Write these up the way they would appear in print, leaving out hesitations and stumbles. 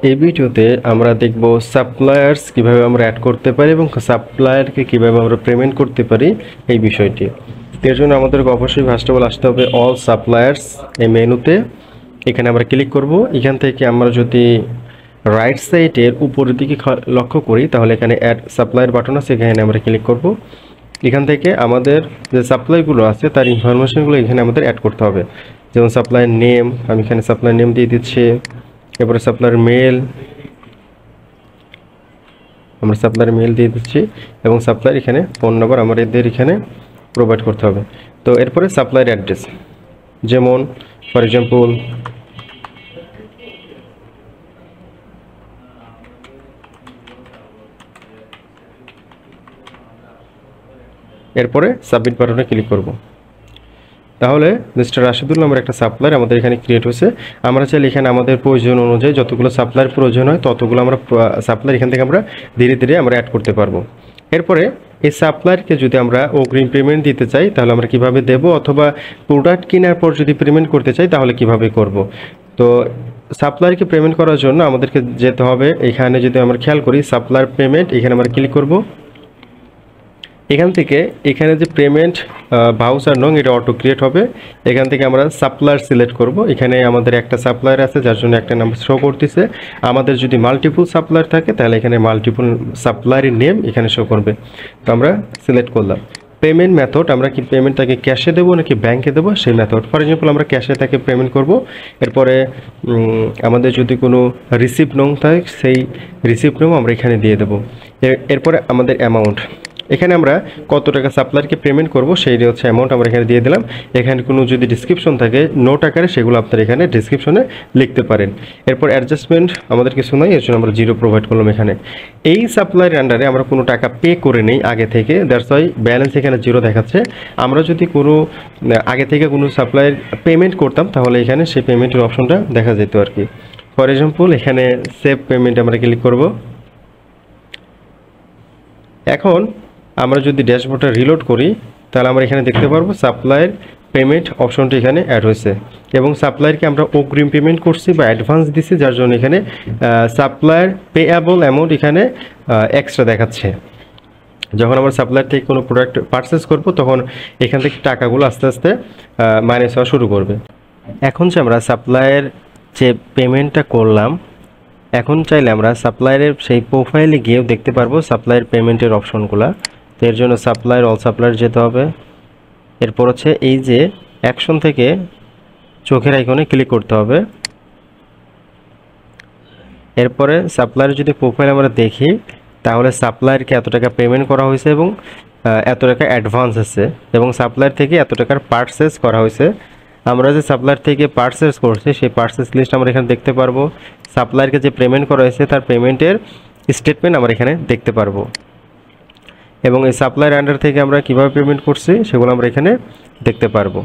এই ভিডিওতে আমরা দেখব সাপ্লায়ার্স কিভাবে আমরা অ্যাড করতে পারি এবং সাপ্লায়ারকে কিভাবে আমরা পেমেন্ট করতে পারি এই বিষয়টি। এর জন্য আমাদেরকে অবশ্যই ফার্স্ট অফ অল আসতে হবে অল সাপ্লায়ার্স এই মেনুতে। এখানে আমরা ক্লিক করব। এখান থেকে আমরা যদি রাইট সাইডের উপরের দিকে লক্ষ্য করি তাহলে এখানে অ্যাড সাপ্লায়ার বাটন আছে, এখানে আমরা ক্লিক করব। এখান থেকে আমাদের যে সাপ্লাইগুলো আছে তার ইনফরমেশনগুলো এখানে আমাদের অ্যাড করতে হবে। যেমন সাপ্লায়ার নেম, আমি এখানে সাপ্লায়ার নেম দিয়ে দিচ্ছি। এরপরে সাপ্লায়ার মেল, আমরা সাপ্লায়ার মেল দিয়ে দিচ্ছি এবং সাপ্লায়ার এখানে ফোন নাম্বার আমাদের এখানে প্রোভাইড করতে হবে। তো এরপরে সাপ্লায়ার অ্যাড্রেস, যেমন ফর এক্সাম্পল এরপরে সাবমিট বাটনে ক্লিক করব। তাহলে মিস্টার রাশিদুল নামের একটা সাপ্লায়ার আমাদের এখানে ক্রিয়েট হয়েছে। আমরা চাইলে এখানে আমাদের প্রয়োজন অনুযায়ী যতগুলো সাপ্লায়ার প্রয়োজন হয় ততগুলো আমরা সাপ্লায়ার এখান থেকে আমরা ধীরে ধীরে আমরা অ্যাড করতে পারবো। এরপরে এই সাপ্লায়ারকে যদি আমরা অগ্রিম পেমেন্ট দিতে চাই তাহলে আমরা কিভাবে দেব, অথবা প্রোডাক্ট কেনার পর যদি পেমেন্ট করতে চাই তাহলে কিভাবে করব। তো সাপ্লায়ারকে পেমেন্ট করার জন্য আমাদেরকে যেতে হবে, এখানে যদি আমরা খেয়াল করি সাপ্লায়ার পেমেন্ট, এখানে আমরা ক্লিক করব। এখান থেকে এখানে যে পেমেন্ট ভাউচার নং এটা অটো ক্রিয়েট হবে। এখান থেকে আমরা সাপ্লায়ার সিলেক্ট করব। এখানে আমাদের একটা সাপ্লায়ার আছে যার জন্য একটা নাম্বার শো করতেছে। আমাদের যদি মাল্টিপল সাপ্লায়ার থাকে তাহলে এখানে মাল্টিপল সাপ্লায়ারের নেম এখানে শো করবে। তো আমরা সিলেক্ট করলাম। পেমেন্ট মেথড, আমরা কি পেমেন্টটাকে ক্যাশে দেবো নাকি ব্যাংকে দেবো সেই মেথড। ফর এক্সাম্পল আমরা ক্যাশে তাকে পেমেন্ট করব। এরপরে আমাদের যদি কোনো রিসিপ্ট নং থাকে সেই রিসিপ্ট নং আমরা এখানে দিয়ে দেবো। এরপরে আমাদের অ্যামাউন্ট, এখানে আমরা কত টাকা সাপ্লায়ারকে পেমেন্ট করব সেই হচ্ছে অ্যামাউন্ট আমরা এখানে দিয়ে দিলাম। এখানে কোনো যদি ডিসক্রিপশন থাকে নোট আকারে সেগুলো আপনারা এখানে ডিসক্রিপশনে লিখতে পারেন। এরপর অ্যাডজাস্টমেন্ট আমাদের কিছু নয়, এর জন্য আমরা জিরো প্রোভাইড করলাম। এখানে এই সাপ্লায়ার আন্ডারে আমরা কোনো টাকা পে করে নেই আগে থেকে, দ্যাটস ওয়াই ব্যালেন্স এখানে জিরো দেখাচ্ছে। আমরা যদি কোনো আগে থেকে কোনো সাপ্লায়ার পেমেন্ট করতাম তাহলে এখানে সেই পেমেন্টের অপশনটা দেখা যেত আর কি। ফর এক্সাম্পল এখানে সেভ পেমেন্ট আমরা ক্লিক করব। এখন আমরা যদি ড্যাশবোর্ডটা রিলোড করি তাহলে আমরা এখানে দেখতে পারবো সাপ্লায়ার পেমেন্ট অপশনটি এখানে অ্যাড হয়েছে এবং সাপ্লায়ারকে আমরা অগ্রিম পেমেন্ট করছি বা অ্যাডভান্স দিচ্ছি, যার জন্য এখানে সাপ্লায়ার পেয়াবল অ্যামাউন্ট এখানে এক্সট্রা দেখাচ্ছে। যখন আমরা সাপ্লায়ার থেকে কোনো প্রোডাক্ট পারচেস করব তখন এখান থেকে টাকাগুলো আস্তে আস্তে মাইনাস হওয়া শুরু করবে। এখন যে আমরা সাপ্লায়ার যে পেমেন্টটা করলাম, এখন চাইলে আমরা সাপ্লায়ারের সেই প্রোফাইলে গিয়েও দেখতে পারবো সাপ্লায়ার পেমেন্টের অপশনগুলো। তো এর জন্য সাপ্লায়ার অল সাপ্লায়ার যেতে হবে। এরপর হচ্ছে এই যে অ্যাকশন থেকে চোখের আইকনে ক্লিক করতে হবে। এরপরে সাপ্লায়ার যদি প্রোফাইল আমরা দেখি তাহলে সাপ্লায়ারকে এত টাকা পেমেন্ট করা হয়েছে এবং এত টাকা অ্যাডভান্স আছে এবং সাপ্লায়ার থেকে এত টাকার পারচেস করা হয়েছে। আমরা যে সাপ্লায়ার থেকে পারচেস করছি সেই পারচেস লিস্ট আমরা এখানে দেখতে পারবো। সাপ্লায়ারকে যে পেমেন্ট করা হয়েছে তার পেমেন্টের স্টেটমেন্ট আমরা এখানে দেখতে পারবো এবং এই সাপ্লায়ার আন্ডার থেকে আমরা কিভাবে পেমেন্ট করছি সেগুলো আমরা এখানে দেখতে পারবো।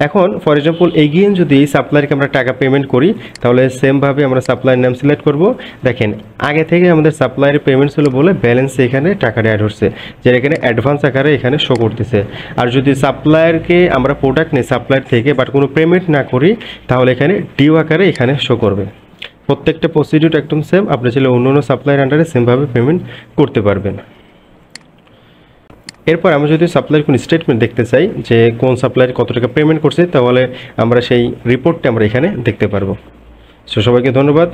এখন ফর এক্সাম্পল এগেইন যদি এই সাপ্লায়ারকে আমরা টাকা পেমেন্ট করি তাহলে সেমভাবে আমরা সাপ্লায়ার নাম সিলেক্ট করব। দেখেন আগে থেকে আমাদের সাপ্লায়ারের পেমেন্ট ছিল বলে ব্যালেন্সে এখানে টাকাটা অ্যাড হচ্ছে, যেটা এখানে অ্যাডভান্স আকারে এখানে শো করতেছে। আর যদি সাপ্লায়ারকে আমরা প্রোডাক্ট নিই সাপ্লায়ার থেকে বাট কোনো পেমেন্ট না করি তাহলে এখানে ডিউ আকারে এখানে শো করবে। প্রত্যেকটা প্রসিডিউর একদম সেম, আপনি চাইলে অন্য অন্য সাপ্লায়ার আন্ডারে সেমভাবে পেমেন্ট করতে পারবেন। এরপর আমরা যদি সাপ্লায়ার কোনো স্টেটমেন্ট দেখতে চাই যে কোন সাপ্লায়ার কত টাকা পেমেন্ট করছে তাহলে আমরা সেই রিপোর্টটা আমরা এখানে দেখতে পারবো। সো সবাইকে ধন্যবাদ।